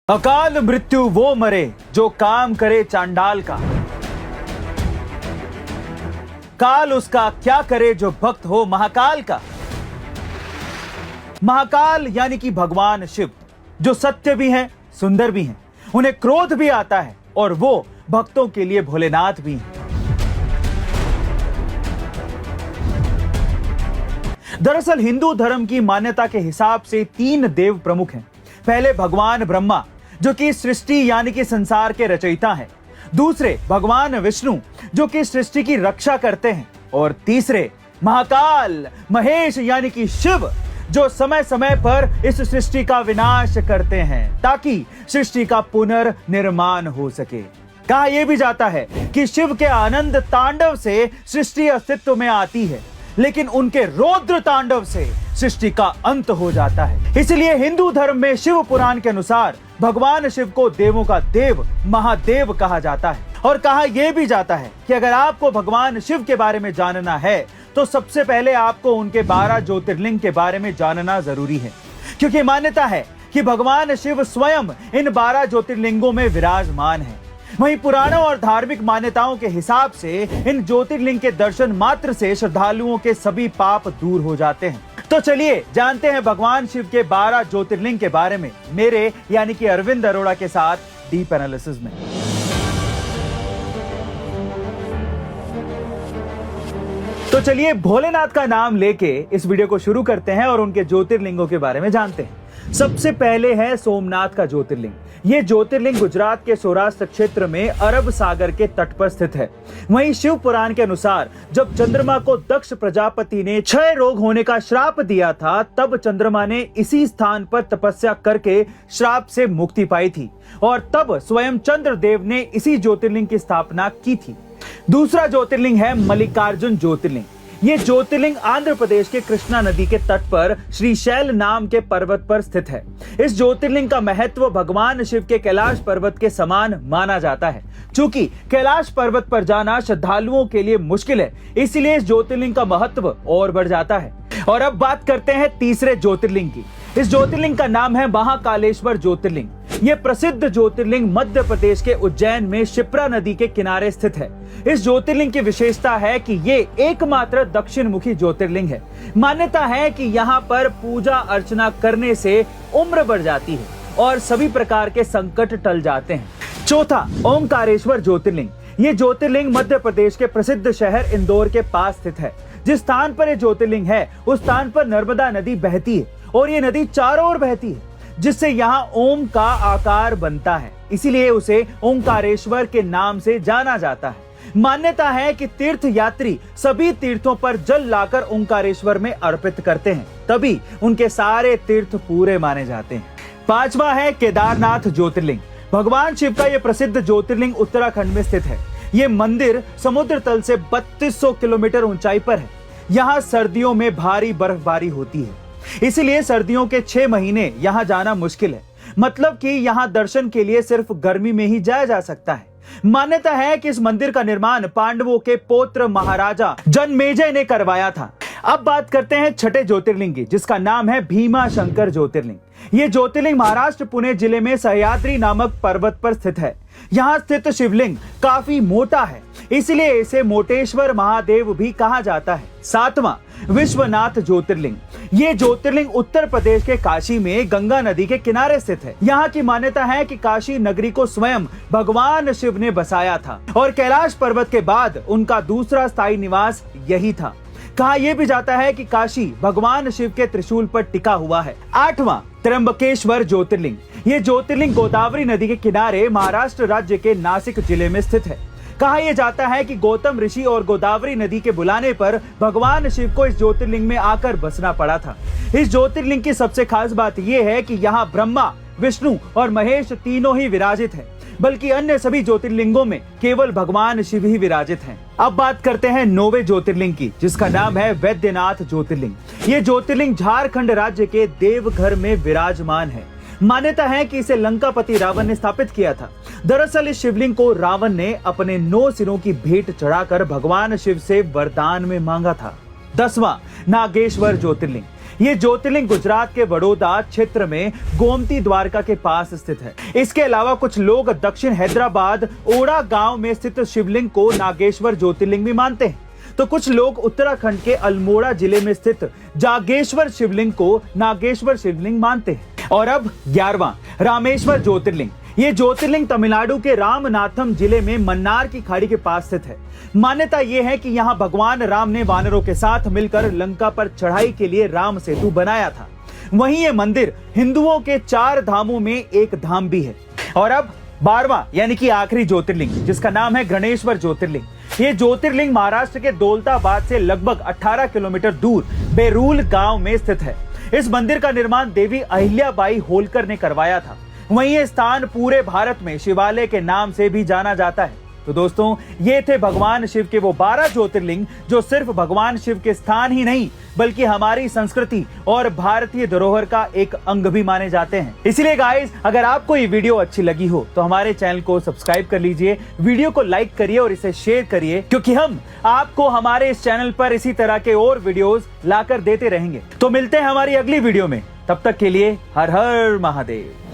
अकाल मृत्यु वो मरे जो काम करे चांडाल का, काल उसका क्या करे जो भक्त हो महाकाल का। महाकाल यानी कि भगवान शिव, जो सत्य भी हैं, सुंदर भी हैं, उन्हें क्रोध भी आता है और वो भक्तों के लिए भोलेनाथ भी हैं। दरअसल हिंदू धर्म की मान्यता के हिसाब से 3 देव प्रमुख हैं। पहले भगवान ब्रह्मा, जो कि सृष्टि यानी कि संसार के रचयिता हैं। दूसरे भगवान विष्णु, जो कि सृष्टि की रक्षा करते हैं। और तीसरे महाकाल महेश यानी कि शिव, जो समय समय पर इस सृष्टि का विनाश करते हैं ताकि सृष्टि का पुनर्निर्माण हो सके। कहा यह भी जाता है कि शिव के आनंद तांडव से सृष्टि अस्तित्व में आती है, लेकिन उनके रौद्र तांडव से सृष्टि का अंत हो जाता है। इसलिए हिंदू धर्म में शिव पुराण के अनुसार भगवान शिव को देवों का देव महादेव कहा जाता है। और कहा यह भी जाता है कि अगर आपको भगवान शिव के बारे में जानना है तो सबसे पहले आपको उनके 12 ज्योतिर्लिंग के बारे में जानना जरूरी है, क्योंकि मान्यता है कि भगवान शिव स्वयं इन 12 ज्योतिर्लिंगों में विराजमान है। वहीं पुराणों और धार्मिक मान्यताओं के हिसाब से इन ज्योतिर्लिंग के दर्शन मात्र से श्रद्धालुओं के सभी पाप दूर हो जाते हैं। तो चलिए जानते हैं भगवान शिव के 12 ज्योतिर्लिंग के बारे में मेरे यानी कि अरविंद अरोड़ा के साथ डीप एनालिसिस में। तो चलिए भोलेनाथ का नाम लेके इस वीडियो को शुरू करते हैं और उनके ज्योतिर्लिंगों के बारे में जानते हैं। सबसे पहले है सोमनाथ का ज्योतिर्लिंग। ये ज्योतिर्लिंग गुजरात के सौराष्ट्र क्षेत्र में अरब सागर के तट पर स्थित है। वहीं शिव पुराण के अनुसार जब चंद्रमा को दक्ष प्रजापति ने क्षय रोग होने का श्राप दिया था, तब चंद्रमा ने इसी स्थान पर तपस्या करके श्राप से मुक्ति पाई थी और तब स्वयं चंद्रदेव ने इसी ज्योतिर्लिंग की स्थापना की थी। दूसरा ज्योतिर्लिंग है मल्लिकार्जुन ज्योतिर्लिंग। ये ज्योतिर्लिंग आंध्र प्रदेश के कृष्णा नदी के तट पर श्रीशैल नाम के पर्वत पर स्थित है। इस ज्योतिर्लिंग का महत्व भगवान शिव के कैलाश पर्वत के समान माना जाता है। चूंकि कैलाश पर्वत पर जाना श्रद्धालुओं के लिए मुश्किल है, इसलिए इस ज्योतिर्लिंग का महत्व और बढ़ जाता है। और अब बात करते हैं तीसरे ज्योतिर्लिंग की। इस ज्योतिर्लिंग का नाम है महाकालेश्वर ज्योतिर्लिंग। ये प्रसिद्ध ज्योतिर्लिंग मध्य प्रदेश के उज्जैन में शिप्रा नदी के किनारे स्थित है। इस ज्योतिर्लिंग की विशेषता है कि ये एकमात्र दक्षिण मुखी ज्योतिर्लिंग है। मान्यता है कि यहाँ पर पूजा अर्चना करने से उम्र बढ़ जाती है और सभी प्रकार के संकट टल जाते हैं। चौथा ओंकारेश्वर ज्योतिर्लिंग। ये ज्योतिर्लिंग मध्य प्रदेश के प्रसिद्ध शहर इंदौर के पास स्थित है। जिस स्थान पर यह ज्योतिर्लिंग है उस स्थान पर नर्मदा नदी बहती है और ये नदी चारों ओर बहती है, जिससे यहाँ ओम का आकार बनता है। इसीलिए उसे ओंकारेश्वर के नाम से जाना जाता है। मान्यता है कि तीर्थ यात्री सभी तीर्थों पर जल लाकर ओंकारेश्वर में अर्पित करते हैं, तभी उनके सारे तीर्थ पूरे माने जाते हैं। पांचवा है केदारनाथ ज्योतिर्लिंग। भगवान शिव का यह प्रसिद्ध ज्योतिर्लिंग उत्तराखंड में स्थित है। ये मंदिर समुद्र तल से 3200 किलोमीटर ऊंचाई पर है। यहाँ सर्दियों में भारी बर्फबारी होती है, इसलिए सर्दियों के 6 महीने यहाँ जाना मुश्किल है। मतलब कि यहाँ दर्शन के लिए सिर्फ गर्मी में ही जाया जा सकता है। मान्यता है कि इस मंदिर का निर्माण पांडवों के पौत्र महाराजा जनमेजय ने करवाया था। अब बात करते हैं छठे ज्योतिर्लिंग की, जिसका नाम है भीमाशंकर ज्योतिर्लिंग। ये ज्योतिर्लिंग महाराष्ट्र पुणे जिले में सह्याद्री नामक पर्वत पर स्थित है। यहाँ स्थित शिवलिंग काफी मोटा है, इसलिए इसे मोटेश्वर महादेव भी कहा जाता है। सातवां विश्वनाथ ज्योतिर्लिंग। ये ज्योतिर्लिंग उत्तर प्रदेश के काशी में गंगा नदी के किनारे स्थित है। यहाँ की मान्यता है कि काशी नगरी को स्वयं भगवान शिव ने बसाया था और कैलाश पर्वत के बाद उनका दूसरा स्थायी निवास यही था। कहा यह भी जाता है कि काशी भगवान शिव के त्रिशूल पर टिका हुआ है। आठवां त्र्यंबकेश्वर ज्योतिर्लिंग। ये ज्योतिर्लिंग गोदावरी नदी के किनारे महाराष्ट्र राज्य के नासिक जिले में स्थित है। कहा यह जाता है कि गौतम ऋषि और गोदावरी नदी के बुलाने पर भगवान शिव को इस ज्योतिर्लिंग में आकर बसना पड़ा था। इस ज्योतिर्लिंग की सबसे खास बात यह है कि यहाँ ब्रह्मा, विष्णु और महेश तीनों ही विराजित हैं, बल्कि अन्य सभी ज्योतिर्लिंगों में केवल भगवान शिव ही विराजित हैं। अब बात करते हैं 9वें ज्योतिर्लिंग की, जिसका नाम है वैद्यनाथ ज्योतिर्लिंग। ये ज्योतिर्लिंग झारखंड राज्य के देवघर में विराजमान है। मान्यता है कि इसे लंकापति रावण ने स्थापित किया था। दरअसल इस शिवलिंग को रावण ने अपने 9 सिरों की भेंट चढ़ाकर भगवान शिव से वरदान में मांगा था। 10वां नागेश्वर ज्योतिर्लिंग। ये ज्योतिर्लिंग गुजरात के बड़ौदा क्षेत्र में गोमती द्वारका के पास स्थित है। इसके अलावा कुछ लोग दक्षिण हैदराबाद ओड़ा गांव में स्थित शिवलिंग को नागेश्वर ज्योतिर्लिंग भी मानते हैं, तो कुछ लोग उत्तराखंड के अल्मोड़ा जिले में स्थित जागेश्वर शिवलिंग को नागेश्वर शिवलिंग मानते हैं। और अब 11वां रामेश्वर ज्योतिर्लिंग। ये ज्योतिर्लिंग तमिलनाडु के रामनाथम जिले में मन्नार की खाड़ी के पास स्थित है। मान्यता यह है कि यहाँ भगवान राम ने वानरों के साथ मिलकर लंका पर चढ़ाई के लिए राम सेतु बनाया था। वहीं ये मंदिर हिंदुओं के 4 धामों में एक धाम भी है। और अब 12वां यानी कि आखिरी ज्योतिर्लिंग, जिसका नाम है गणेश्वर ज्योतिर्लिंग। ये ज्योतिर्लिंग महाराष्ट्र के दौलताबाद से लगभग 18 किलोमीटर दूर बेरूल गांव में स्थित है। इस मंदिर का निर्माण देवी अहिल्याबाई होलकर ने करवाया था। वहीं ये स्थान पूरे भारत में शिवालय के नाम से भी जाना जाता है। तो दोस्तों, ये थे भगवान शिव के वो 12 ज्योतिर्लिंग जो सिर्फ भगवान शिव के स्थान ही नहीं बल्कि हमारी संस्कृति और भारतीय धरोहर का एक अंग भी माने जाते हैं। इसलिए गाइस, अगर आपको ये वीडियो अच्छी लगी हो तो हमारे चैनल को सब्सक्राइब कर लीजिए, वीडियो को लाइक करिए और इसे शेयर करिए, क्योंकि हम आपको हमारे इस चैनल पर इसी तरह के और वीडियोस लाकर देते रहेंगे। तो मिलते हैं हमारी अगली वीडियो में, तब तक के लिए हर हर महादेव।